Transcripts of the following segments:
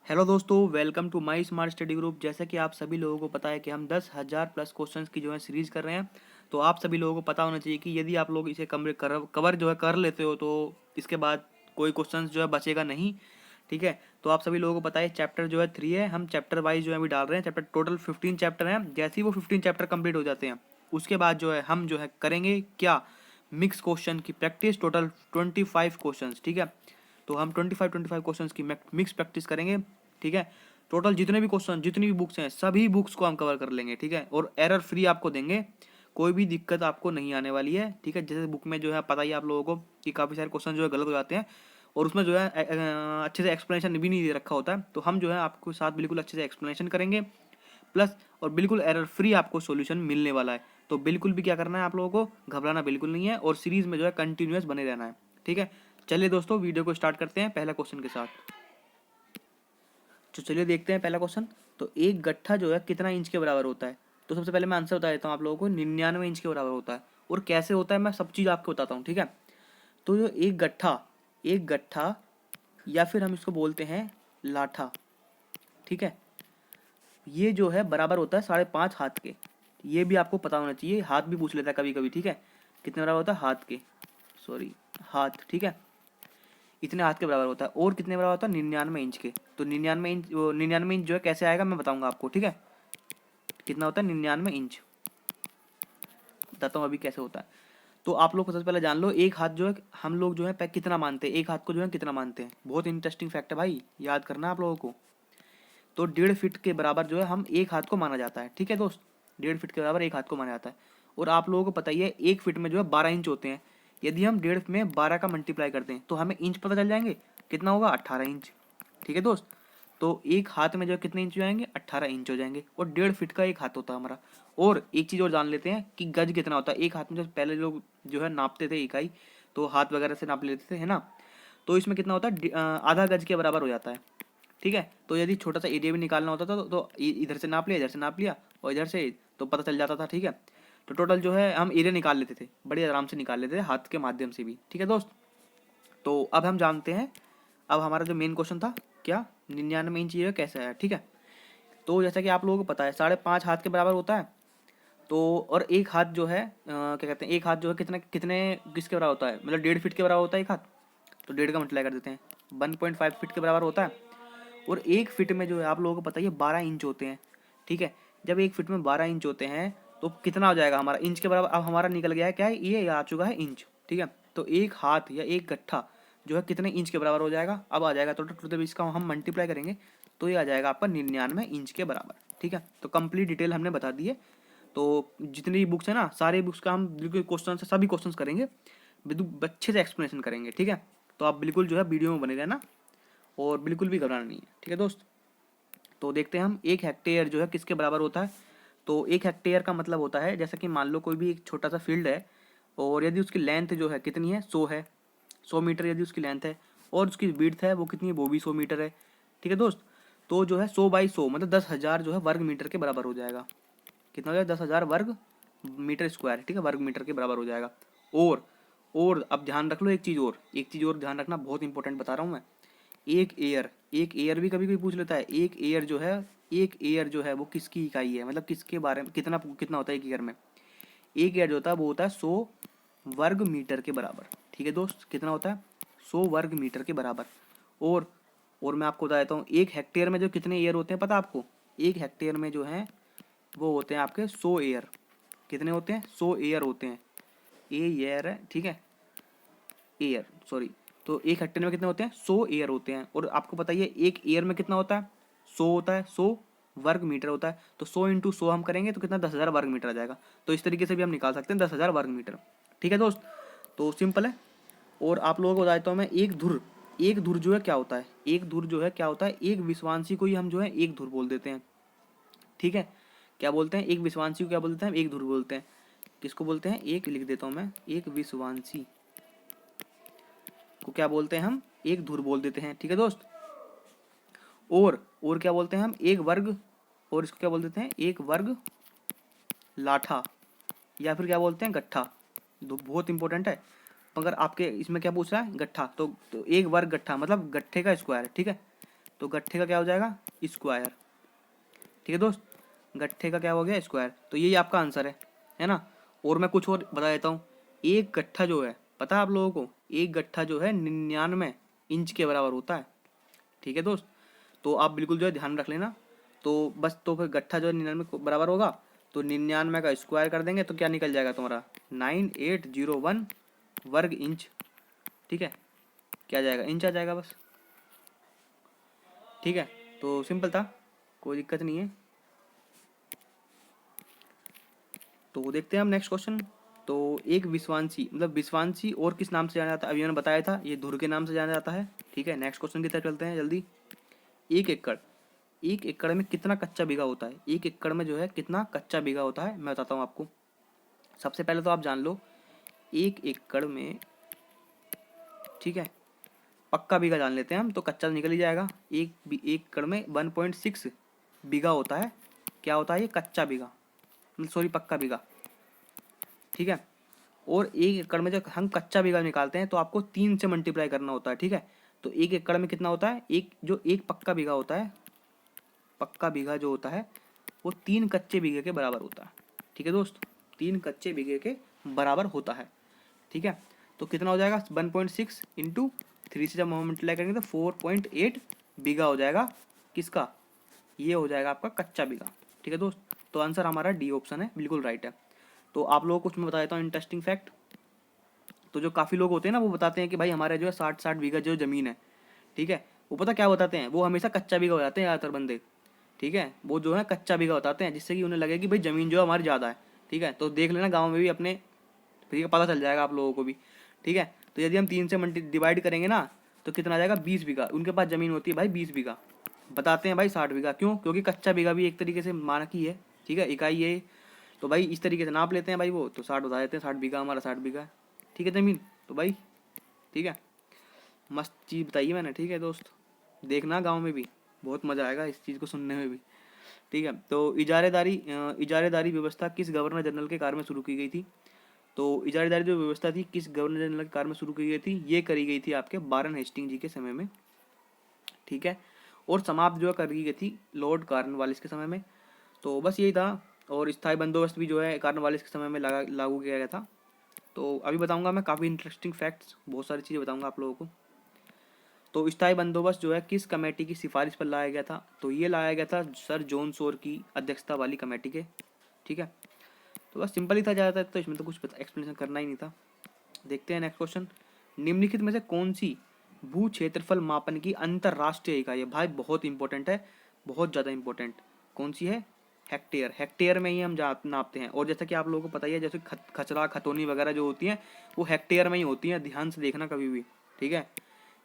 Hello दोस्तों, welcome to my smart study group. जैसा कि आप सभी लोगों को पता है कि हम 10,000 प्लस क्वेश्चंस की जो है सीरीज कर रहे हैं। तो आप सभी लोगों को पता होना चाहिए कि यदि आप लोग इसे कवर जो है कर लेते हो तो इसके बाद कोई क्वेश्चंस जो है बचेगा नहीं। ठीक है, तो आप सभी लोगों को पता है चैप्टर जो है 3 है। हम चैप्टर वाइज जो है अभी डाल रहे हैं। चैप्टर टोटल 15 चैप्टर हैं। जैसे ही वो 15 चैप्टर कंप्लीट हो जाते हैं उसके बाद जो है हम जो है करेंगे क्या, मिक्स क्वेश्चन की प्रैक्टिस। Total 25 question. ठीक है, तो हम 25 क्वेश्चन की मिक्स प्रैक्टिस करेंगे। ठीक है, टोटल जितने भी क्वेश्चन जितनी भी बुक्स हैं सभी बुक्स को हम कवर कर लेंगे। ठीक है, और एरर फ्री आपको देंगे, कोई भी दिक्कत आपको नहीं आने वाली है। ठीक है, जैसे बुक में जो है पता ही आप लोगों को कि काफ़ी सारे क्वेश्चन जो है गलत हो जाते हैं और उसमें जो है अच्छे से एक्सप्लेनेशन भी नहीं दे रखा होता है। तो हम जो है आपको साथ बिल्कुल अच्छे से एक्सप्लेनेशन करेंगे प्लस और बिल्कुल एरर फ्री आपको सॉल्यूशन मिलने वाला है। तो बिल्कुल भी क्या करना है, आप लोगों को घबराना बिल्कुल नहीं है और सीरीज में जो है कंटिन्यूस बने रहना है। ठीक है, चलिए दोस्तों वीडियो को स्टार्ट करते हैं पहला क्वेश्चन के साथ। तो चलिए देखते हैं पहला क्वेश्चन। तो एक गट्ठा जो है कितना इंच के बराबर होता है। तो सबसे पहले मैं आंसर बता देता हूँ आप लोगों को, 99 इंच के बराबर होता है। और कैसे होता है मैं सब चीज़ आपको बताता हूँ। ठीक है, तो जो एक गट्ठा या फिर हम इसको बोलते हैं लाठा। ठीक है, ये जो है बराबर होता है 5.5 हाथ के। ये भी आपको पता होना चाहिए, हाथ भी पूछ लेता है कभी कभी। ठीक है, कितने बराबर होता है हाथ के, सॉरी हाथ। ठीक है, इतने हाथ के बराबर होता है। और कितने बराबर होता है 99 इंच के। तो 99 इंच जो है कैसे आएगा मैं बताऊंगा आपको। ठीक है, कितना होता है 99 इंच, बताता हूँ अभी कैसे होता है। तो आप लोग को सबसे पहले जान लो, एक हाथ जो है हम लोग जो है कितना मानते हैं, एक हाथ को जो है कितना मानते हैं। बहुत इंटरेस्टिंग फैक्ट है भाई, याद करना आप लोगों को। तो 1.5 फीट के बराबर जो है हम एक हाथ को माना जाता है। ठीक है दोस्त, 1.5 फीट के बराबर एक हाथ को माना जाता है। और आप लोगों को पता ही है 1 फीट में जो है 12 इंच होते हैं। यदि हम 1.5 में 12 का मल्टीप्लाई करते हैं तो हमें इंच पता चल जाएंगे, कितना होगा 18 इंच। ठीक है दोस्त, तो एक हाथ में जो है कितने इंच हो जाएंगे, 18 इंच हो जाएंगे। और 1.5 फीट का एक हाथ होता है हमारा। और एक चीज़ और जान लेते हैं कि गज कितना होता है एक हाथ में। जो पहले लोग जो है नापते थे इकाई, तो हाथ वगैरह से नाप लेते थे, है ना। तो इसमें कितना होता है, आधा गज के बराबर हो जाता है। ठीक है, तो यदि छोटा सा एरिया भी निकालना होता था तो इधर से नाप लिया, इधर से नाप लिया और इधर से, तो पता चल जाता था। ठीक है, तो टोटल जो है हम एरिया निकाल लेते थे, बड़े आराम से निकाल लेते थे हाथ के माध्यम से भी। ठीक है दोस्त, तो अब हम जानते हैं, अब हमारा जो मेन क्वेश्चन था क्या, 99 इंच ये कैसे आया। ठीक है, तो जैसा कि आप लोगों को पता है 5.5 हाथ के बराबर होता है। तो और एक हाथ जो है क्या कहते हैं, एक हाथ जो है कितने कितने किसके बराबर होता है, मतलब 1.5 फीट के बराबर होता है एक हाथ। तो 1.5 का मल्टीप्लाई कर देते हैं, 1.5 फीट के बराबर होता है। और 1 फीट में जो है आप लोगों को पता ही है 12 इंच होते हैं। ठीक है, जब 1 फीट में 12 इंच होते हैं तो कितना हो जाएगा हमारा इंच के बराबर। अब हमारा निकल गया है क्या है, ये आ चुका है इंच। ठीक है, तो एक हाथ या एक गट्ठा जो है कितने इंच के बराबर हो जाएगा, अब आ जाएगा। तो टोटल इसका हम मल्टीप्लाई करेंगे तो ये आ जाएगा आपका 99 इंच के बराबर। ठीक है, तो कंप्लीट डिटेल हमने बता दी है। तो जितनी भी बुक्स है ना, सारे बुक्स का हम बिल्कुल क्वेश्चन से सभी क्वेश्चंस करेंगे, बिल्कुल अच्छे से एक्सप्लेनेशन करेंगे। ठीक है, तो आप बिल्कुल जो है वीडियो में बने रहना और बिल्कुल भी घबराना नहीं है। ठीक है दोस्त, तो देखते हैं हम, 1 हेक्टेयर जो है किसके बराबर होता है। तो 1 हेक्टेयर का मतलब होता है, जैसा कि मान लो कोई भी एक छोटा सा फील्ड है और यदि उसकी लेंथ जो है कितनी है, 100 है, 100 मीटर यदि उसकी लेंथ है और उसकी विड्थ है वो कितनी है, वो भी 100 मीटर है। ठीक है दोस्त, तो जो है 100 बाई 100 मतलब 10,000 जो है वर्ग मीटर के बराबर हो जाएगा। कितना हो जाएगा, 10,000 वर्ग मीटर स्क्वायर। ठीक है, वर्ग मीटर के बराबर हो जाएगा। और अब ध्यान रख लो एक चीज़ और ध्यान रखना, बहुत इंपॉर्टेंट बता रहा हूँ मैं। एक एयर भी कभी कभी पूछ लेता है। एक एयर जो है वो किसकी इकाई है, मतलब किसके बारे में, कितना कितना होता है एक एयर में। एक एयर जो होता है वो होता है 100 वर्ग मीटर के बराबर। ठीक है दोस्त, कितना होता है, 100 वर्ग मीटर के बराबर। और और मैं आपको बता देता हूँ, 1 हेक्टेयर में जो कितने एयर होते हैं पता है आपको। 1 हेक्टेयर में जो है वो होते हैं आपके 100 एयर। कितने होते हैं, 100 एयर होते हैं। एयर है, ठीक है, एयर सॉरी। तो 1 हेक्टेयर में कितने होते हैं, 100 एयर होते हैं। और आपको पता ही है एक एयर में कितना होता है, 100 होता है, 100 वर्ग मीटर होता है। तो 100 × 100 हम करेंगे तो कितना, 10,000 वर्ग मीटर आ जाएगा। तो इस तरीके से भी हम निकाल सकते हैं 10,000 वर्ग मीटर। ठीक है दोस्त, तो सिंपल है। और आप लोगों को बता देता हूँ मैं, एक धुर जो है क्या होता है, एक विश्वांसी को ही हम जो है एक धुर बोल देते हैं। ठीक है, क्या बोलते हैं, एक विश्वांसी को क्या बोलते हैं, एक धुर बोलते हैं। किसको बोलते हैं, एक लिख देता हूँ मैं, एक विश्वांसी को क्या बोलते हैं हम, एक धुर बोल देते हैं। ठीक है दोस्त, और क्या बोलते हैं हम, एक वर्ग, और इसको क्या बोल देते हैं, एक वर्ग लाठा, या फिर क्या बोलते हैं, गट्ठा। दो बहुत इंपॉर्टेंट है। अगर आपके इसमें क्या पूछ रहा है, गट्ठा, तो एक वर्ग गट्ठा मतलब गट्ठे का स्क्वायर है। ठीक है, तो गट्ठे का क्या हो जाएगा, स्क्वायर। ठीक है दोस्त, गट्ठे का क्या हो गया, स्क्वायर। तो यही आपका आंसर है ना। और मैं कुछ और बता देता हूँ, एक गट्ठा जो है, पता है आप लोगों को, एक गट्ठा जो है 99 इंच के बराबर होता है। ठीक है दोस्त, तो आप बिल्कुल जो है ध्यान रख लेना। तो बस, तो फिर गट्ठा जो है 99 के बराबर होगा, तो 99 का स्क्वायर कर देंगे तो क्या निकल जाएगा तुम्हारा, 9801 वर्ग इंच। ठीक है, क्या जाएगा, इंच आ जाएगा बस। ठीक है, तो सिंपल था, कोई दिक्कत नहीं है। तो देखते हैं हम नेक्स्ट क्वेश्चन। तो एक विश्वांसी, मतलब विश्वांसी और किस नाम से जाना जाता है, अभी मैंने बताया था, ये धुर के नाम से जाना जाता है। ठीक है, नेक्स्ट क्वेश्चन की तरफ चलते हैं जल्दी। एक एकड़, एक एकड़ में कितना कच्चा बीघा होता है, एक एकड़ में जो है कितना कच्चा बीघा होता है, मैं बताता हूँ आपको। सबसे पहले तो आप जान लो, एक एकड़ में, ठीक है, पक्का बीघा जान लेते हैं हम, तो कच्चा निकल ही जाएगा। एक एकड़ में 1.6 बीघा होता है, क्या होता है ये, कच्चा बीघा, सॉरी पक्का बीघा। ठीक है, और एक एकड़ में जब हम कच्चा बीघा निकालते हैं तो आपको 3 से मल्टीप्लाई करना होता है। ठीक है, तो एक एकड़ में कितना होता है, एक पक्का बीघा होता है, पक्का बीघा जो होता है वो 3 कच्चे बीघे के बराबर होता है। ठीक है दोस्त, 3 कच्चे बीघे के बराबर होता है। ठीक है, तो कितना हो जाएगा, 1.6 इंटू 3 से जब हम मल्टीप्लाई करेंगे तो 4.8 बीघा हो जाएगा, किसका, ये हो जाएगा आपका कच्चा बीघा। ठीक है दोस्त, तो आंसर हमारा डी ऑप्शन है, बिल्कुल राइट है। तो आप लोगों को कुछ मैं बता देता हूँ इंटरेस्टिंग फैक्ट। तो जो काफ़ी लोग होते हैं ना, वो बताते हैं कि भाई हमारे जो है 60 बीघा जो ज़मीन है, ठीक है, वो पता क्या बताते हैं, वो हमेशा कच्चा बीघा हो जाते हैं ज़्यादातर बंदे। ठीक है, वो जो है कच्चा बीघा बताते हैं, जिससे कि उन्हें लगे कि भाई ज़मीन जो है हमारी ज़्यादा है। ठीक है, तो देख लेना गाँव में भी अपने, ठीक है, पता चल जाएगा आप लोगों को भी। ठीक है, तो यदि हम 3 से डिवाइड करेंगे ना, तो कितना आ जाएगा, 20 बीघा। उनके पास ज़मीन होती है भाई 20 बीघा, बताते हैं भाई 60 बीघा। क्यों, क्योंकि कच्चा बीघा भी एक तरीके से मानक ही है। ठीक है, इकाई है, तो भाई इस तरीके से नाप लेते हैं भाई, वो तो 60 बता देते हैं, 60 बीघा हमारा 60 बीघा है। ठीक है ज़मीन, तो भाई ठीक है, मस्त चीज़ बताइए मैंने। ठीक है दोस्त, देखना गांव में भी बहुत मज़ा आएगा इस चीज़ को सुनने में भी। ठीक है, तो इजारेदारी व्यवस्था किस गवर्नर जनरल के कार्य में शुरू की गई थी। तो इजारेदारी जो व्यवस्था थी किस गवर्नर जनरल के कार्य में शुरू की गई थी, ये करी गई थी आपके वारेन हेस्टिंग जी के समय में। ठीक है, और समाप्त जो है करी गई थी लॉर्ड कॉर्नवालिस के समय में। तो बस यही था। और स्थायी बंदोबस्त भी जो है कॉर्नवालिस के समय में लागू किया गया था। तो अभी बताऊंगा मैं काफ़ी इंटरेस्टिंग फैक्ट्स, बहुत सारी चीज़ें बताऊंगा आप लोगों को। तो स्थायी बंदोबस्त जो है किस कमेटी की सिफारिश पर लाया गया था, तो ये लाया गया था सर जॉन शोर की अध्यक्षता वाली कमेटी के। ठीक है, तो बस सिंपल ही था ज़्यादातर, तो इसमें तो कुछ एक्सप्लेनेशन करना ही नहीं था। देखते हैं नेक्स्ट क्वेश्चन। निम्नलिखित में से कौन सी भू क्षेत्रफल मापन की अंतरराष्ट्रीय इकाई है, भाई बहुत इंपॉर्टेंट है, बहुत ज़्यादा इंपॉर्टेंट। कौन सी है, हेक्टेयर, हेक्टेयर में ही हम नापते हैं। और जैसा कि आप लोगों को पता ही है, जैसे खचरा खतौनी वगैरह जो होती हैं वो हेक्टेयर में ही होती हैं, ध्यान से देखना कभी भी। ठीक है,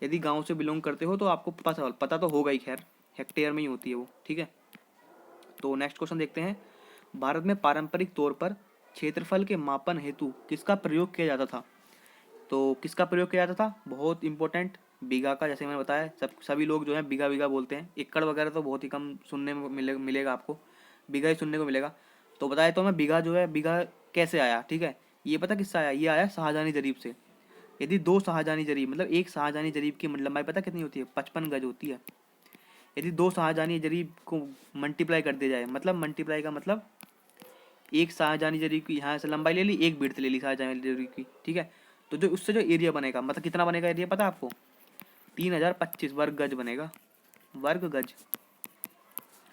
यदि गांव से बिलोंग करते हो तो आपको पता तो होगा ही, खैर हेक्टेयर में ही होती है वो। ठीक है, तो नेक्स्ट क्वेश्चन देखते हैं। भारत में पारंपरिक तौर पर क्षेत्रफल के मापन हेतु किसका प्रयोग किया जाता था, तो किसका प्रयोग किया जाता था, बहुत इंपॉर्टेंट, बीघा का। जैसे मैंने बताया, सभी लोग जो है बीघा बीघा बोलते हैं, एकड़ वगैरह तो बहुत ही कम सुनने में मिलेगा आपको, बीघा ही सुनने को मिलेगा। तो बताया तो मैं, बीघा जो है, बीघा कैसे आया। ठीक है, ये पता किससे आया, ये आया शाहजहानी जरीब से। यदि 2 शाहजहानी जरीब, मतलब एक शाहजहानी जरीब की लंबाई पता कितनी होती है, 55 गज होती है। यदि 2 शाहजहानी जरीब को मल्टीप्लाई कर दिया जाए, मतलब मल्टीप्लाई का मतलब, एक शाहजहानी जरीब की यहाँ से लंबाई ले ली, एक बिड्थ ले ली शाहजहानी जरीब की। ठीक है, तो जो उससे जो एरिया बनेगा, मतलब कितना बनेगा एरिया पता है आपको, 3025 वर्ग गज बनेगा, वर्ग गज।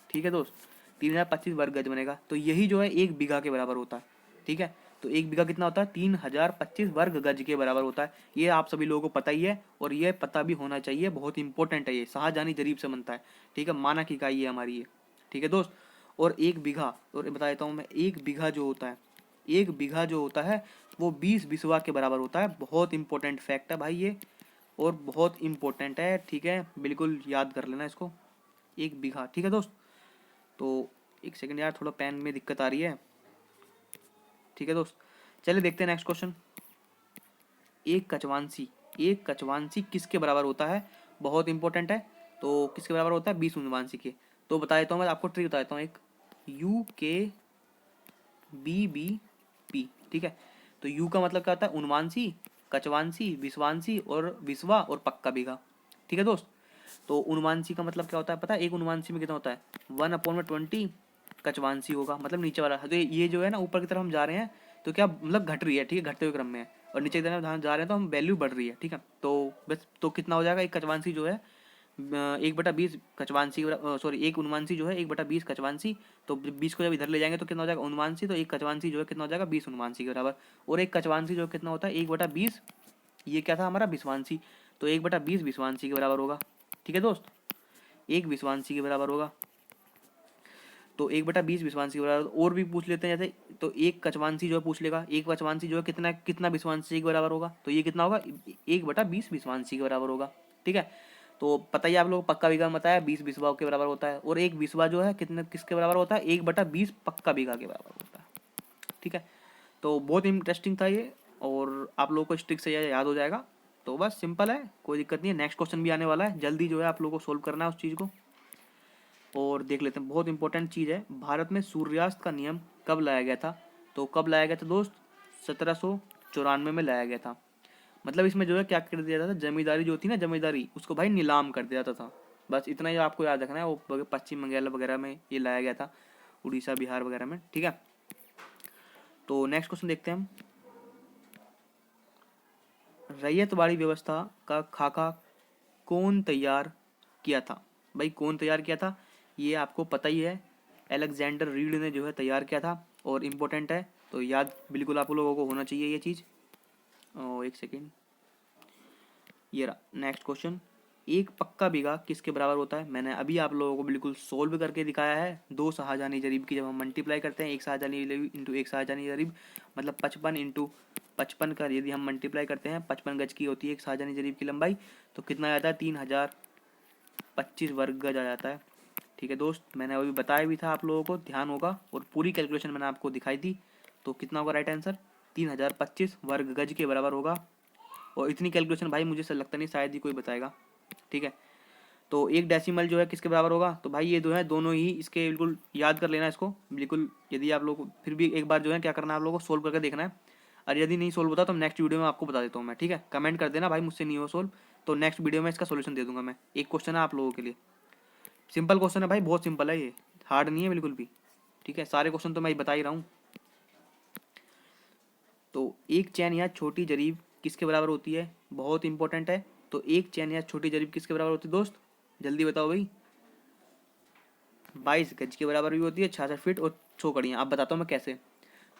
ठीक है दोस्त, 3025 वर्ग गज बनेगा, तो यही जो है 1 बीघा के बराबर होता है। ठीक है, तो 1 बीघा कितना होता है, 3025 वर्ग गज के बराबर होता है। ये आप सभी लोगों को पता ही है, और ये पता भी होना चाहिए, बहुत इंपॉर्टेंट है, ये शाहजहानी जरीब से बनता है। ठीक है, मानक इकाई है हमारी ये। ठीक है दोस्त, और 1 बीघा, और बता देता हूँ मैं, 1 बीघा जो होता है, 1 बीघा जो होता है वो 20 बिस्वा के बराबर होता है। बहुत इंपॉर्टेंट फैक्ट है भाई ये, और बहुत इंपॉर्टेंट है। ठीक है, बिल्कुल याद कर लेना इसको, 1 बीघा। ठीक है दोस्त, तो एक सेकंड यार, थोड़ा पेन में दिक्कत आ रही है। ठीक है दोस्त, चलिए देखते हैं नेक्स्ट क्वेश्चन। एक कचवांसी किसके बराबर होता है, बहुत इंपॉर्टेंट है। तो किसके बराबर होता है, 20 उनवांसी के। तो बता देता हूँ मैं आपको, ट्रिक बता देता हूँ एक, UKBBP। ठीक है, तो यू का मतलब क्या होता है, उनवांसी, कचवांसी, विश्वांसी और विश्वा और पक्का बीघा। ठीक है दोस्त, तो अनुमानसी का मतलब क्या होता है पता है? एक अनुमानसी में कितना होता है? 1/20 कचवांसी होगा, मतलब नीचे वाला। तो ये जो है ना, ऊपर की तरफ हम जा रहे हैं तो क्या मतलब घट रही है, ठीक है, घटते हुए क्रम में है, और नीचे की तरफ जा रहे हैं तो हम वैल्यू बढ़ रही है, ठीक है। तो बस तो कितना हो जाएगा? एक कचवांसी जो है 1/20 कचवांसी, सॉरी, एक अनुमानसी जो है 1/20 कचवांसी। तो 20 को जब इधर ले जाएंगे तो कितना हो जाएगा? अनुमानसी। तो एक कचवांसी जो है कितना हो जाएगा? 20 अनुमानसी के बराबर। और एक कचवांसी जो कितना होता है? 1/20, ये क्या था हमारा? विश्वांसी। तो 1/20 विश्वांसी के बराबर होगा, ठीक है दोस्त, एक विश्वांसी के बराबर होगा। तो 1/20 विश्वांसी के बराबर। और भी पूछ लेते हैं जैसे, तो एक कचवांसी जो है पूछ लेगा, एक कचवांसी जो है कितना कितना विश्वांसी के बराबर होगा? तो ये कितना होगा? 1/20 विश्वांसी के बराबर होगा, ठीक है। तो पता ही आप लोग, पक्का बीघा में बताया 20 बिस्वा के बराबर होता है, और एक बिस्वा जो है कितने किसके बराबर होता है? 1/20 पक्का बीघा के बराबर होता है, ठीक है। तो बहुत इंटरेस्टिंग था ये, और आप लोगों को स्ट्रिक से ये याद हो जाएगा। तो बस सिंपल है, कोई दिक्कत नहीं है। नेक्स्ट क्वेश्चन भी आने वाला है जल्दी, जो है आप लोगों को सोल्व करना है उस चीज़ को। और देख लेते हैं, बहुत इंपॉर्टेंट चीज़ है, भारत में सूर्यास्त का नियम कब लाया गया था? तो कब लाया गया था दोस्त? 1794 में लाया गया था। मतलब इसमें जो है क्या कर दिया जाता था? जमींदारी जो होती है ना, जमींदारी, उसको भाई नीलाम कर दिया जाता था। बस इतना ही आपको याद रखना है। वो पश्चिम बंगाल वगैरह में ये लाया गया था, उड़ीसा बिहार वगैरह में, ठीक है। तो नेक्स्ट क्वेश्चन देखते हैं हम। रैयतवाड़ी व्यवस्था का खाका कौन तैयार किया था? भाई कौन तैयार किया था? ये आपको पता ही है, अलेक्जेंडर रीड ने जो है तैयार किया था, और इम्पोर्टेंट है, तो याद बिल्कुल आप लोगों को होना चाहिए ये चीज़। और एक सेकेंड, ये रहा नेक्स्ट क्वेश्चन। एक पक्का बीघा किसके बराबर होता है? मैंने अभी आप लोगों को बिल्कुल सोल्व करके दिखाया है। 2 शाहजहानी जरीब की जब हम मल्टीप्लाई करते हैं, एक शाहजहानी जरीब इंटू एक शाहजहानी जरीब, मतलब 55 इंटू 55 का यदि हम मल्टीप्लाई करते हैं, 55 गज की होती है एक शाहजहानी जरीब की लंबाई, तो कितना आ जाता है? 3025 वर्ग गज आ जाता है, ठीक है दोस्त। मैंने अभी बताया भी था आप लोगों को, ध्यान होगा, और पूरी कैलकुलेशन मैंने आपको दिखाई थी। तो कितना होगा राइट आंसर? 3025 वर्ग गज के बराबर होगा। और इतनी कैलकुलेशन भाई मुझे से लगता नहीं शायद ही कोई बताएगा, ठीक है। तो एक डेसिमल जो है किसके बराबर होगा? तो भाई ये दो है, दोनों ही इसके बिल्कुल याद कर लेना इसको बिल्कुल। यदि आप लोग फिर भी एक बार जो है क्या करना है, आप लोगों को सोल्व करके देखना है। और यदि नहीं सोल्व होता तो नेक्स्ट वीडियो में आपको बता देता हूँ मैं, ठीक है। कमेंट कर देना भाई मुझसे नहीं हो सोल्व, तो नेक्स्ट वीडियो में इसका सोल्यूशन दे दूंगा मैं। एक क्वेश्चन है आप लोगों के लिए, सिंपल क्वेश्चन है भाई, बहुत सिंपल है ये, हार्ड नहीं है बिल्कुल भी, ठीक है। सारे क्वेश्चन तो मैं बता ही रहा हूँ। तो एक चैन या छोटी जरीब किसके बराबर होती है? बहुत इंपॉर्टेंट है। तो एक चैन या छोटी जरीब किसके बराबर होती है दोस्त? जल्दी बताओ भाई। 22 गज के बराबर भी होती है, 66 फीट और 100 कड़ियाँ। अब बताता हूँ मैं कैसे।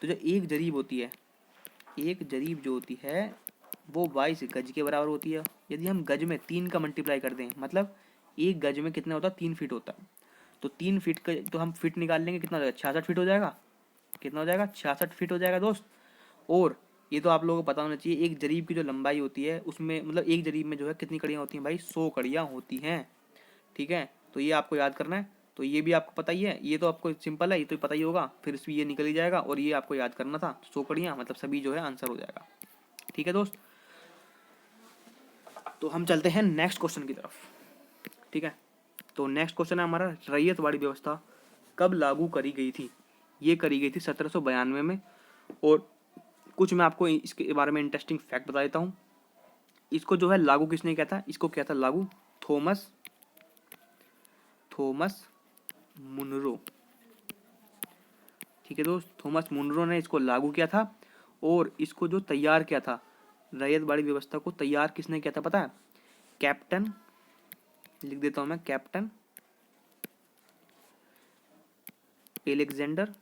तो जो एक जरीब होती है, एक जरीब जो होती है वो 22 गज के बराबर होती है। यदि हम गज में 3 का मल्टीप्लाई कर दें, मतलब एक गज में कितना होता है? 3 फीट होता है। तो 3 फीट का तो हम फीट निकाल लेंगे, कितना हो जाएगा? 66 फीट हो जाएगा। कितना हो जाएगा? 66 फीट हो जाएगा दोस्त। और ये तो आप लोगों को पता होना चाहिए, एक जरीब की जो लंबाई होती है उसमें, मतलब एक जरीब में जो है कितनी कड़ियाँ होती हैं भाई? 100 कड़ियाँ होती हैं, ठीक है। तो ये आपको याद करना है। तो ये भी आपको पता ही है, ये तो आपको सिंपल है, ये तो पता ही होगा, फिर इसमें ये निकल ही जाएगा, और ये आपको याद करना था 100 कड़ियाँ, मतलब सभी जो है आंसर हो जाएगा, ठीक है दोस्त। तो हम चलते हैं नेक्स्ट क्वेश्चन की तरफ, ठीक है। तो नेक्स्ट क्वेश्चन है हमारा, रैयतवाड़ी व्यवस्था कब लागू करी गई थी? ये करी गई थी 1792 में। और कुछ मैं आपको इसके बारे में इंटरेस्टिंग फैक्ट बता देता हूँ। इसको जो है लागू किसने किया था? इसको किया था लागू थॉमस थॉमस मुनरो, ठीक है दोस्त। थॉमस मुनरो ने इसको लागू किया था। और इसको जो तैयार किया था, रैयतवाड़ी व्यवस्था को तैयार किसने किया था पता है? कैप्टन, लिख देता हूं मैं, कैप्टन एलेक्जेंडर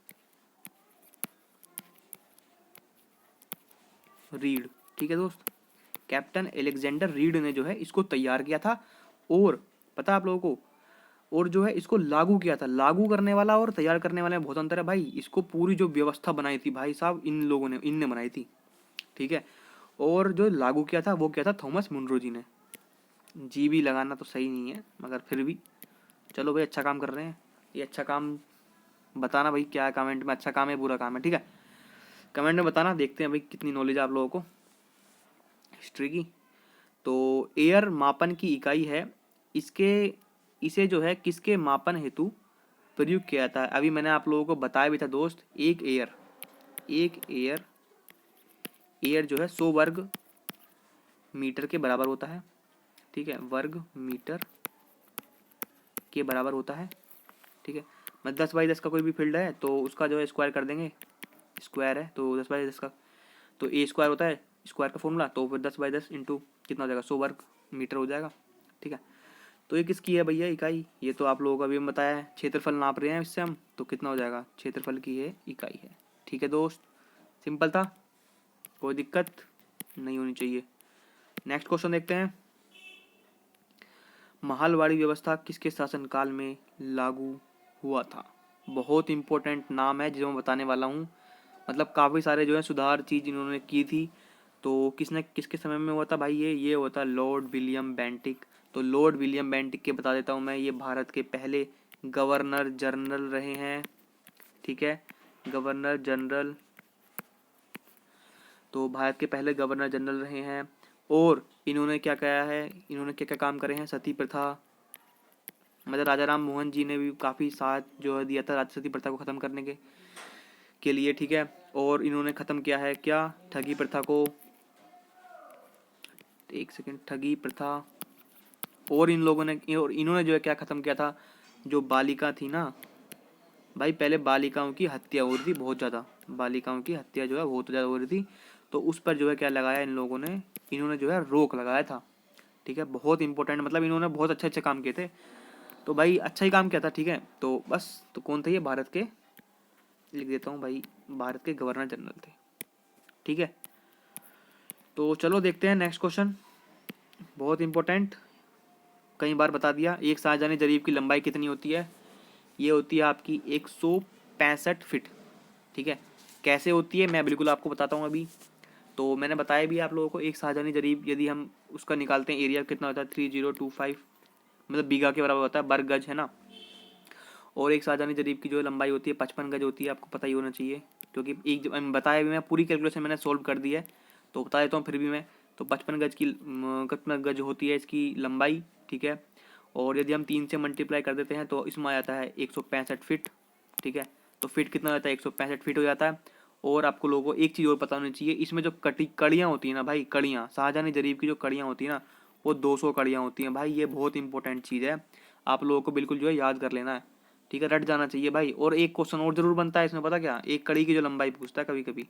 रीड, ठीक है दोस्त। कैप्टन एलेक्जेंडर रीड ने जो है इसको तैयार किया था। और पता आप लोगों को, और जो है इसको लागू किया था। लागू करने वाला और तैयार करने वाले में बहुत अंतर है भाई। इसको पूरी जो व्यवस्था बनाई थी भाई साहब, इन लोगों ने, इनने बनाई थी, ठीक है। और जो लागू किया था वो किया था थॉमस मुनरो जी ने। जी भी लगाना तो सही नहीं है, मगर फिर भी चलो भाई, अच्छा काम कर रहे हैं। ये अच्छा काम बताना भाई, क्या है कमेंट में, अच्छा काम है बुरा काम है, ठीक है। कमेंट में बताना, देखते हैं भाई कितनी नॉलेज है आप लोगों को हिस्ट्री की। तो एयर मापन की इकाई है, इसके इसे जो है किसके मापन हेतु प्रयुक्त किया जाता है? अभी मैंने आप लोगों को बताया भी था दोस्त। एक एयर जो है 100 वर्ग मीटर के बराबर होता है, ठीक है, वर्ग मीटर के बराबर होता है। ठीक है, मतलब 10 बाई 10 का कोई भी फील्ड है तो उसका जो है स्क्वायर कर देंगे, स्क्वायर है तो 10 बाई 10 का, तो ए स्क्वायर होता है स्क्वायर का फॉर्मूला, तो फिर 10 बाई 10 इंटू कितना हो जाएगा 100 वर्ग मीटर हो जाएगा। ठीक है, तो ये किसकी है भैया इकाई, ये तो आप लोगों को अभी हम बताया है, क्षेत्रफल नाप रहे हैं इससे हम, तो कितना हो जाएगा क्षेत्रफल की ये इकाई है। ठीक है दोस्त, सिंपल था, कोई दिक्कत नहीं होनी चाहिए। नेक्स्ट क्वेश्चन देखते हैं, महालवाड़ी व्यवस्था किसके शासनकाल में लागू हुआ था। बहुत इंपॉर्टेंट नाम है जो मैं बताने वाला हूँ, मतलब काफ़ी सारे जो है सुधार चीज़ इन्होंने की थी। तो किसने किसके समय में हुआ था भाई, ये हुआ था लॉर्ड विलियम बेंटिक। तो लॉर्ड विलियम बेंटिक के बता देता हूँ मैं, ये भारत के पहले गवर्नर जनरल रहे हैं। ठीक है, गवर्नर जनरल, तो भारत के पहले गवर्नर जनरल रहे हैं। और इन्होंने क्या किया है, इन्होंने क्या क्या काम करे हैं, सती प्रथा, मतलब राजा राम मोहन जी ने भी काफ़ी साथ जो है दिया था सती प्रथा को ख़त्म करने के लिए। ठीक है, और इन्होंने ख़त्म किया है क्या, ठगी प्रथा को, एक सेकेंड, ठगी प्रथा। और इन लोगों ने, और इन्होंने जो है क्या ख़त्म किया था, जो बालिका थी ना भाई, पहले बालिकाओं की हत्या हो रही थी बहुत ज़्यादा, बालिकाओं की हत्या जो है बहुत ज़्यादा हो रही थी, तो उस पर जो है क्या लगाया इन लोगों ने, इन्होंने जो है रोक लगाया था। ठीक है, बहुत इंपॉर्टेंट, मतलब इन्होंने बहुत अच्छे अच्छे काम किए थे, तो भाई अच्छा ही काम किया था। ठीक है, तो बस, तो कौन थे ये, भारत के, लिख देता हूँ भाई, भारत के गवर्नर जनरल थे। ठीक है, तो चलो देखते हैं नेक्स्ट क्वेश्चन, बहुत इंपॉर्टेंट, कई बार बता दिया। एक शाहजहानी जरीब की लंबाई कितनी होती है, ये होती है आपकी 165 फीट। ठीक है, कैसे होती है मैं बिल्कुल आपको बताता हूँ अभी। तो मैंने बताया भी आप लोगों को, एक शाहजहानी जरीब यदि हम उसका निकालते हैं एरिया कितना होता है 3025, मतलब बीघा के बराबर होता है, वर्ग गज है ना। और एक शाहजहानी जरीब की जो लंबाई होती है 55 गज होती है, आपको पता ही होना चाहिए, क्योंकि एक बताया भी, मैं पूरी कैलकुलेशन मैंने सोल्व कर दी है, तो बता देता हूँ फिर भी मैं। तो 55 गज की कितना गज होती है इसकी लंबाई। ठीक है, और यदि हम 3 से मल्टीप्लाई कर देते हैं तो इसमें आ जाता है 165 फीट। ठीक है, तो फिट कितना हो जाता है 165 फीट हो जाता है। और आपको लोगों को एक चीज़ और पता होनी चाहिए, इसमें जो कड़ियाँ होती हैं ना भाई, कड़ियाँ, शाहजहानी जरीब की जो कड़ियाँ होती हैं ना, वो 200 कड़ियाँ होती हैं भाई, ये बहुत इंपॉर्टेंट चीज़ है, आप लोगों को बिल्कुल जो है याद कर लेना है। ठीक है, रट जाना चाहिए भाई। और एक क्वेश्चन और जरूर बनता है इसमें, पता क्या, एक कड़ी की जो लंबाई पूछता है कभी कभी,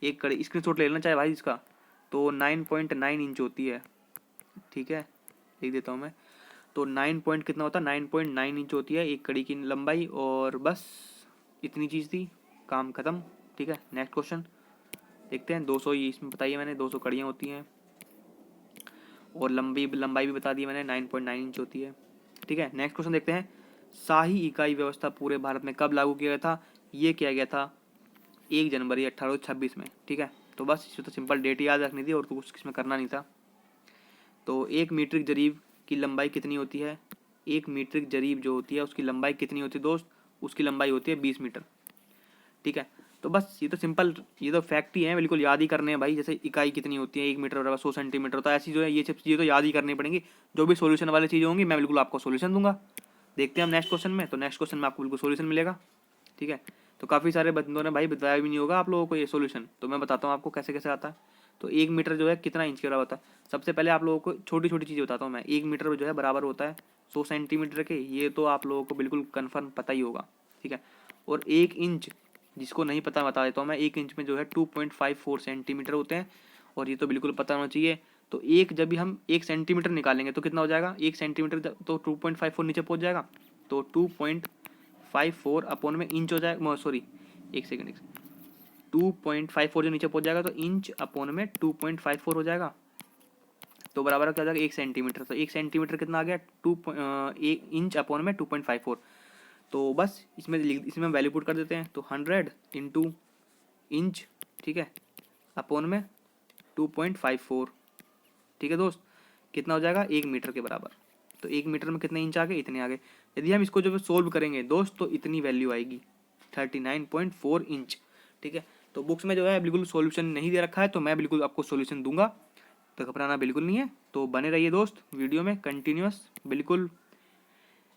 एक कड़ी स्क्रीनशॉट ले लेना चाहे भाई इसका, तो 9.9 इंच होती है। ठीक है, लिख देता हूँ मैं, तो 9 पॉइंट कितना होता है, 9.9 इंच होती है एक कड़ी की लंबाई। और बस इतनी चीज़ थी, काम ख़त्म। ठीक है, नेक्स्ट क्वेश्चन देखते हैं। 200 ही इसमें बताइए मैंने, 200 कड़ियाँ होती हैं, और लंबाई भी बता दी मैंने, 9.9 इंच होती है। ठीक है, नेक्स्ट क्वेश्चन देखते हैं, शाही इकाई व्यवस्था पूरे भारत में कब लागू किया गया था, ये किया गया था 1 जनवरी 1826 में। ठीक है, तो बस इसमें तो सिंपल डेट याद रखनी थी और तो कुछ इसमें करना नहीं था। तो 1 मीट्रिक जरीब की लंबाई कितनी होती है, 1 मीट्रिक जरीब जो होती है उसकी लंबाई कितनी होती है दोस्त, उसकी लंबाई होती है 20 मीटर। ठीक है, तो बस ये तो सिंपल, ये तो फैक्ट ही है, बिल्कुल याद ही करने हैं भाई। जैसे इकाई कितनी होती है 1 मीटर बराबर 100 सेंटीमीटर, तो ऐसी जो है ये सब चीज़ें तो याद ही करनी पड़ेंगी। जो भी सोल्यूशन वाली चीज़ें होंगी मैं बिल्कुल आपको सोल्यूशन दूंगा। देखते हैं हम नेक्स्ट क्वेश्चन में, तो नेक्स्ट क्वेश्चन में आपको बिल्कुल सोल्यूशन मिलेगा। ठीक है, तो काफ़ी सारे बंदों ने भाई बताया भी नहीं होगा आप लोगों को ये सोल्यूशन, तो मैं बताता हूँ आपको कैसे कैसे आता है। तो 1 मीटर जो है कितना इंच के बराबर होता है, सबसे पहले आप लोगों को छोटी छोटी चीज़ें बताता हूँ मैं। 1 मीटर जो है बराबर होता है 100 सेंटीमीटर के, ये तो आप लोगों को बिल्कुल कन्फर्म पता ही होगा। ठीक है, और 1 इंच, जिसको नहीं पता बता देता हूँ मैं, 1 इंच में जो है 2.54 सेंटीमीटर होते हैं, और ये तो बिल्कुल पता होना चाहिए। तो एक जब भी हम 1 सेंटीमीटर निकालेंगे तो कितना हो जाएगा, 1 सेंटीमीटर तो 2.54 नीचे पहुँच जाएगा, तो 2.54 अपॉन में इंच हो जाएगा, सॉरी एक सेकेंड, 2.54 जो नीचे पहुँच जाएगा तो इंच अपॉन में 2.54 हो जाएगा, तो बराबर क्या हो जाएगा 1 सेंटीमीटर। तो 1 सेंटीमीटर कितना आ गया, 1 इंच अपॉन में 2.54। तो बस इसमें वैल्यू पुट कर देते हैं, तो 100 इंटू इंच, ठीक है, अपॉन में 2.54। ठीक है दोस्त, कितना हो जाएगा 1 मीटर के बराबर। तो 1 मीटर में कितने इंच आ गए, इतने आ गए। यदि हम इसको जो सोल्व करेंगे दोस्त तो इतनी वैल्यू आएगी 39.4 इंच। ठीक है, तो बुक्स में जो है बिल्कुल सॉल्यूशन नहीं दे रखा है, तो मैं बिल्कुल आपको सॉल्यूशन दूंगा, तो घबराना बिल्कुल नहीं है। तो बने रहिए दोस्त वीडियो में कंटिन्यूअस, बिल्कुल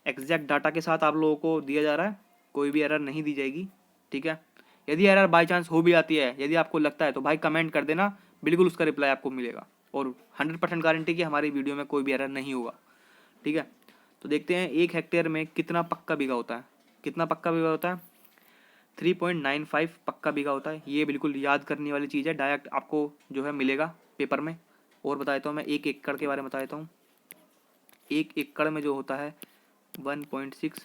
एग्जैक्ट डाटा के साथ आप लोगों को दिया जा रहा है, कोई भी एरर नहीं दी जाएगी। ठीक है, यदि एरर बाई चांस हो भी आती है, यदि आपको लगता है तो भाई कमेंट कर देना, बिल्कुल उसका रिप्लाई आपको मिलेगा, और 100% गारंटी कि हमारी वीडियो में कोई भी एरर नहीं होगा। ठीक है, तो देखते हैं 1 हेक्टेयर में कितना पक्का बीघा होता है। कितना पक्का बीघा होता है? 3.95 पक्का बीघा होता है। ये बिल्कुल याद करने वाली चीज़ है, डायरेक्ट आपको जो है मिलेगा पेपर में। और बता देता हूँ मैं 1 एकड़ के बारे में बता देता हूँ। 1 एकड़ में जो होता है 1.6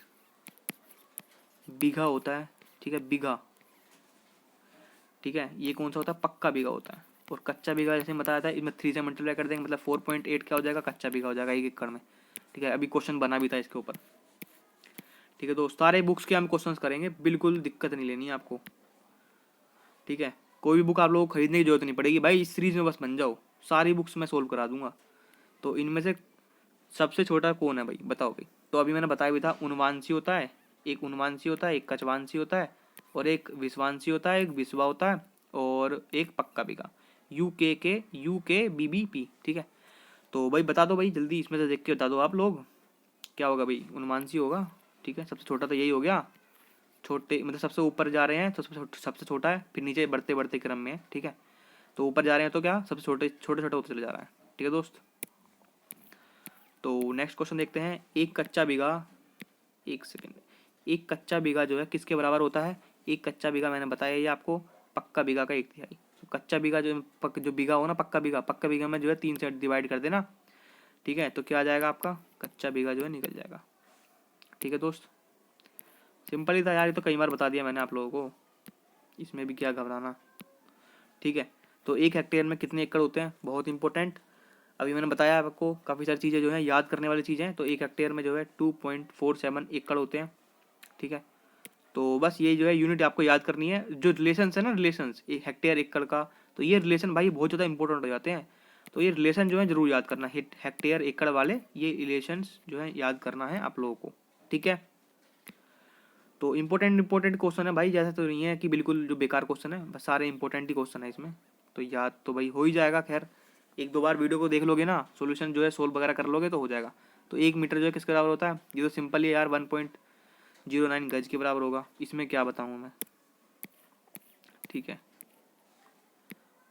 बीघा होता है, ठीक है, बीघा, ठीक है। ये कौन सा होता है? पक्का बीघा होता है। और कच्चा बीघा जैसे बताया था, इसमें 3 से मल्टीप्लाई कर देंगे, मतलब 4.8 क्या हो जाएगा? कच्चा बीघा हो जाएगा 1 एकड़ में, ठीक है। अभी क्वेश्चन बना भी था इसके ऊपर, ठीक है। तो सारे बुक्स के हम क्वेश्चंस करेंगे, बिल्कुल दिक्कत नहीं लेनी है आपको, ठीक है। कोई भी बुक आप लोगों को खरीदने की जरूरत नहीं पड़ेगी भाई, इस सीरीज में बस बन जाओ, सारी बुक्स मैं सोल्व करा दूंगा। तो इनमें से सबसे छोटा कौन है भाई, बताओ भाई। तो अभी मैंने बताया भी था, उनवांशी होता है, एक उनवांशी होता है, एक कचवांशी होता है, और एक विश्वांशी होता है, एक विश्वा होता है, और एक पक्का बीघा, UKBBP, ठीक है। तो भाई बता दो भाई जल्दी, इसमें से देख के बता दो आप लोग, क्या होगा भाई? उनवांशी होगा, ठीक है। सबसे छोटा तो यही हो गया, छोटे मतलब सबसे ऊपर जा रहे हैं तो सबसे छोटा है, फिर नीचे बढ़ते बढ़ते क्रम में है, ठीक है। तो ऊपर जा रहे हैं तो क्या, सबसे छोटे छोटे छोटे होते चले जा रहा है, ठीक है दोस्त। तो नेक्स्ट क्वेश्चन देखते हैं। एक कच्चा बीघा, एक सेकेंड, एक कच्चा बीघा जो है किसके बराबर होता है? एक कच्चा बीघा मैंने बताया ये आपको, पक्का बीघा का 1/3। तो कच्चा बीघा जो बीघा हो ना, पक्का बीघा में जो है 3 से डिवाइड कर देना, ठीक है। तो क्या आ जाएगा आपका? कच्चा बीघा जो है निकल जाएगा, ठीक है दोस्त। सिंपल ही था यार, ये तो कई बार बता दिया मैंने आप लोगों को, इसमें भी क्या घबराना, ठीक है। तो 1 हेक्टेयर में कितने एकड़ होते हैं? बहुत इंपॉर्टेंट, अभी मैंने बताया आपको, काफ़ी सारी चीज़ें जो है याद करने वाली चीज़ें हैं। तो 1 हेक्टेयर में जो है 2.47 एकड़ होते हैं, ठीक है। तो बस ये जो है यूनिट आपको याद करनी है, जो रिलेशंस है ना, रिलेशंस 1 हेक्टेयर एकड़ का, तो ये रिलेशन भाई बहुत ज़्यादा इंपॉर्टेंट हो जाते हैं। तो ये रिलेशन जो है जरूर याद करना, हेक्टेयर एकड़ वाले ये रिलेशंस जो है याद करना है आप लोगों को, ठीक है। तो इंपॉर्टेंट क्वेश्चन है भाई, जैसा तो नहीं है कि बिल्कुल जो बेकार क्वेश्चन है, बस सारे इंपॉर्टेंट ही क्वेश्चन है इसमें। तो याद तो भाई हो ही जाएगा, खैर 1-2 बार वीडियो को देख लोगे ना, सॉल्यूशन जो है सोल्व वगैरह कर लोगे तो हो जाएगा। तो 1 मीटर जो है किसके बराबर होता है? ये तो सिंपल ही यार 1.09 गज के बराबर होगा, इसमें क्या बताऊँ मैं, ठीक है।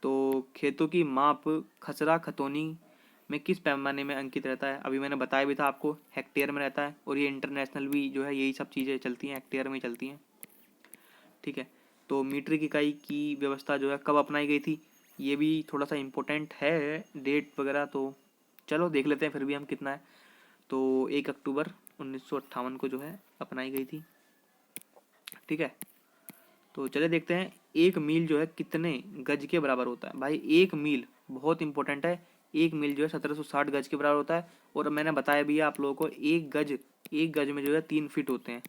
तो खेतों की माप खसरा खतौनी में किस पैमाने में अंकित रहता है? अभी मैंने बताया भी था आपको, हेक्टेयर में रहता है। और ये इंटरनेशनल भी जो है यही सब चीज़ें चलती हैं, हेक्टेयर में चलती हैं, ठीक है। तो मीटर की इकाई की व्यवस्था जो है कब अपनाई गई थी? ये भी थोड़ा सा इम्पोर्टेंट है, डेट वगैरह तो चलो देख लेते हैं फिर भी हम कितना है। तो 1 अक्टूबर 1958 को जो है अपनाई गई थी, ठीक है। तो चले देखते हैं, 1 मील जो है कितने गज के बराबर होता है? भाई 1 मील बहुत इंपॉर्टेंट है, 1 मील जो है 1760 गज के बराबर होता है। और मैंने बताया भी है आप लोगों को, एक गज में जो है 3 फीट होते हैं।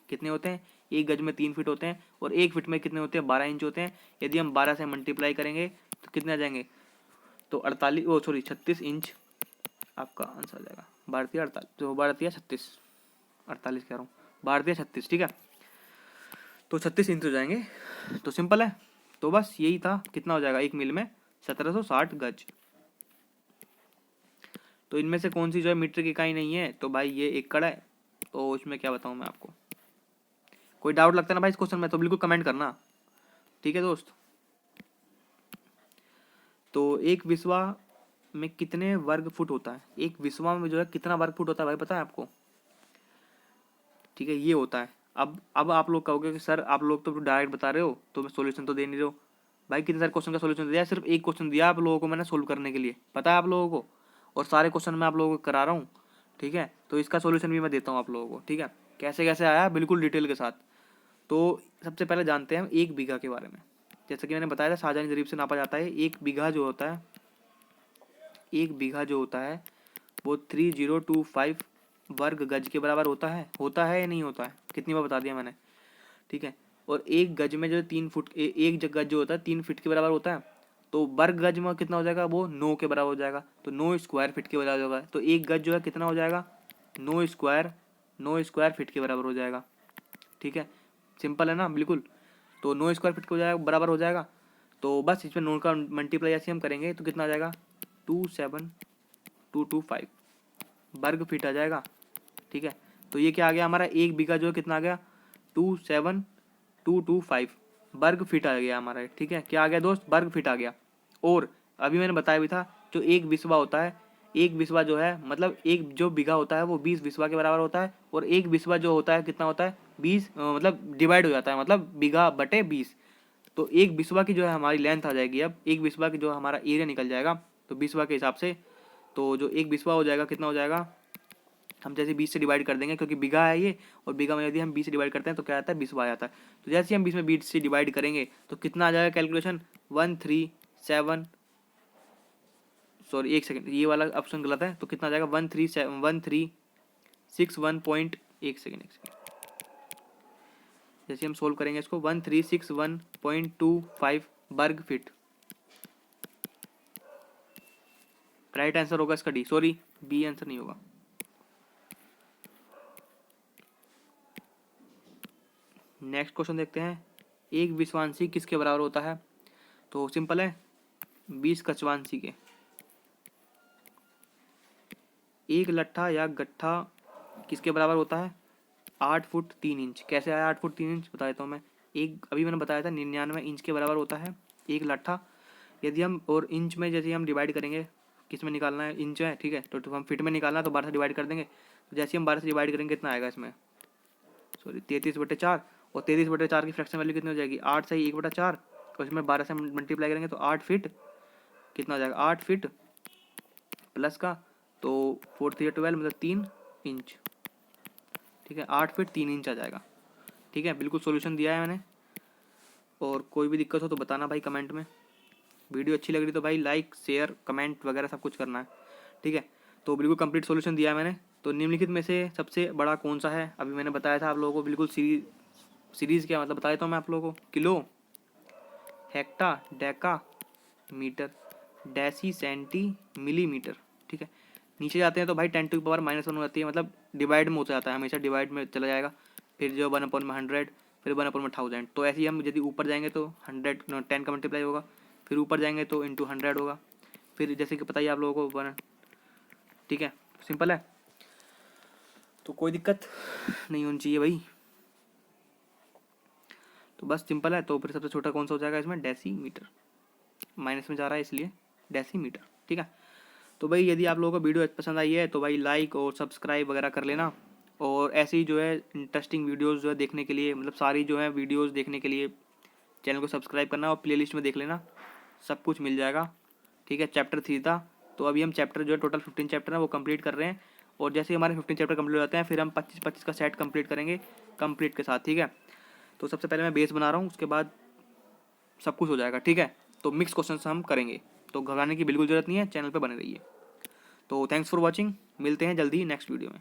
कितने होते हैं? 1 गज में 3 फीट होते हैं। और 1 फीट में कितने होते हैं? 12 इंच होते हैं। यदि हम 12 से मल्टीप्लाई करेंगे तो कितने आ जाएंगे? तो 36 इंच आपका आंसर आ जाएगा। भारतीय 48, तो भारतीय 36, 48 कह रहा हूँ, भारतीय 36, ठीक है। तो 36 इंच हो जाएंगे, तो सिंपल है। तो बस यही था, कितना हो जाएगा 1 मील में? 1760 गज। तो इनमें से कौन सी जो है मीटर की इकाई नहीं है? तो भाई ये एकड़ है। तो इसमें क्या बताऊं मैं आपको, कोई डाउट लगता है ना भाई इस क्वेश्चन में तो बिल्कुल कमेंट करना, ठीक है दोस्त। तो एक विश्वा में कितने वर्ग फुट होता है? एक विश्वा में जो है कितना वर्ग फुट होता है भाई, पता है आपको? ठीक है, ये होता है। अब आप लोग कहोगे कि सर आप लोग तो डायरेक्ट बता रहे हो, तो सोल्यूशन तो दे नहीं रहे हो। भाई कितने सारे क्वेश्चन का सोल्यूशन दिया है? सिर्फ एक क्वेश्चन दिया आप लोगों को मैंने सोल्व करने के लिए, पता है आप लोगों को। और सारे क्वेश्चन मैं आप लोगों को करा रहा हूँ, ठीक है। तो इसका सोल्यूशन भी मैं देता हूँ आप लोगों को, ठीक है। कैसे कैसे आया बिल्कुल डिटेल के साथ। तो सबसे पहले जानते हैं हम 1 बीघा के बारे में। जैसे कि मैंने बताया था, शाहजहानी जरीब से नापा जाता है। 1 बीघा जो होता है, 1 बीघा जो होता है वो 3025 वर्ग गज के बराबर होता है या नहीं होता है? कितनी बार बता दिया मैंने, ठीक है। और 1 गज में जो 3 फुट, एक गज जो होता है 3 फीट के बराबर होता है। तो वर्ग गज में कितना हो जाएगा? वो 9 के बराबर हो जाएगा। तो 9 स्क्वायर फीट के बराबर होगा। तो 1 गज जो है कितना हो जाएगा? 9 स्क्वायर फीट के बराबर हो जाएगा, ठीक है। सिंपल है ना, बिल्कुल। तो 9 स्क्वायर फीट को जाएगा बराबर हो जाएगा। तो बस इसमें 9 का मल्टीप्लाई ऐसे हम करेंगे तो कितना आ जाएगा? 27225 वर्ग फीट आ जाएगा, ठीक है। तो ये क्या आ गया हमारा? 1 बीघा जो है कितना आ गया? 27225 वर्ग फीट आ गया हमारा, ठीक है। क्या आ गया दोस्त? वर्ग फीट आ गया। और अभी मैंने बताया भी था, जो 1 विश्वा होता है, 1 बिस्वा जो है मतलब एक जो बीघा होता है वो 20 बिस्वा के बराबर होता है, और 1 बिस्वा जो होता है कितना होता है 20 मतलब डिवाइड हो जाता है, मतलब बीघा बटे 20। तो 1 बिस्वा की जो है हमारी लेंथ आ जाएगी, अब 1 बिस्वा की जो हमारा एरिया निकल जाएगा तो बिस्वा के हिसाब से। तो जो 1 बिस्वा हो जाएगा कितना हो जाएगा, हम जैसे 20 से डिवाइड कर देंगे क्योंकि बीघा है ये, और बीघा में यदि हम 20 से डिवाइड करते हैं तो क्या आता है बिस्वा आ जाता है। तो जैसे हम 20 में 20 से डिवाइड करेंगे तो कितना आ जाएगा कैलकुलेशन 137, सॉरी एक सेकंड ये वाला ऑप्शन गलत है, तो कितना आ जाएगा 1361 पॉइंट, एक सेकंड जैसे हम सोल्व करेंगे इसको 1361.25 वर्ग फीट। राइट आंसर होगा इसका डी, सॉरी बी आंसर नहीं होगा। नेक्स्ट क्वेश्चन देखते हैं, एक विश्वांशी किसके बराबर होता है। तो सिंपल है 20 कचवांशी के। एक लट्ठा या गट्ठा किसके बराबर होता है 8 फुट 3 इंच। कैसे आया 8 फुट 3 इंच बता देता हूँ मैं। एक अभी मैंने बताया था 99 इंच के बराबर होता है एक लट्ठा। यदि हम और इंच में जैसे हम डिवाइड करेंगे, किस में निकालना है इंच है ठीक है, तो हम फिट में निकालना है तो 12 से डिवाइड कर देंगे। तो जैसे हम 12 से डिवाइड करेंगे कितना आएगा इसमें, सॉरी 33/4, और 33/4 की फ्रैक्शन वैल्यू कितनी हो जाएगी 8 से 1/4, और इसमें 12 से मल्टीप्लाई करेंगे तो 8 फीट कितना हो जाएगा 8 फीट प्लस का, तो 4 3 12 मतलब 3 इंच। ठीक है 8 फीट 3 इंच आ जाएगा। ठीक है बिल्कुल सॉल्यूशन दिया है मैंने, और कोई भी दिक्कत हो तो बताना भाई कमेंट में। वीडियो अच्छी लग रही तो भाई लाइक शेयर कमेंट वगैरह सब कुछ करना है। ठीक है तो बिल्कुल कंप्लीट सॉल्यूशन दिया है मैंने। तो निम्नलिखित में से सबसे बड़ा कौन सा है, अभी मैंने बताया था आप लोगों को बिल्कुल सीरीज क्या मतलब बता देता हूँ मैं आप लोगों को। Kilo, hecta, deca, metre, deci, centi, millimetre. ठीक है नीचे जाते हैं तो भाई 10⁻⁻1 हो जाती है, मतलब डिवाइड में हो जाता है, हमेशा डिवाइड में चला जाएगा। फिर जो 1/100, फिर 1/1000। तो ऐसे ही हम यदि ऊपर जाएंगे तो 10 का मल्टीप्लाई होगा, फिर ऊपर जाएंगे तो इंटू 100 होगा, फिर जैसे कि पता ही आप लोगों को 1। ठीक है सिंपल है, तो कोई दिक्कत नहीं होनी चाहिए भाई। तो बस सिंपल है। तो फिर सबसे छोटा कौन सा हो जाएगा इसमें डेसीमीटर, माइनस में जा रहा है इसलिए डेसीमीटर। ठीक है तो भाई यदि आप लोगों को वीडियो पसंद आई है तो भाई लाइक और सब्सक्राइब वगैरह कर लेना, और ऐसे ही जो है इंटरेस्टिंग वीडियोस जो है देखने के लिए, मतलब सारी जो है वीडियोस देखने के लिए चैनल को सब्सक्राइब करना, और प्लेलिस्ट में देख लेना सब कुछ मिल जाएगा। ठीक है चैप्टर 3 था, तो अभी हम चैप्टर जो है टोटल 15 चैप्टर है वो कंप्लीट कर रहे हैं, और जैसे हमारे 15 चैप्टर कंप्लीट हो जाते हैं फिर हम 25-25 का सेट कंप्लीट करेंगे कंप्लीट के साथ। ठीक है तो सबसे पहले मैं बेस बना रहा हूँ, उसके बाद सब कुछ हो जाएगा। ठीक है तो मिक्स क्वेश्चन हम करेंगे, तो घबराने की बिल्कुल जरूरत नहीं है, चैनल पर बने रहिए। तो थैंक्स फॉर वॉचिंग, मिलते हैं जल्दी नेक्स्ट वीडियो में।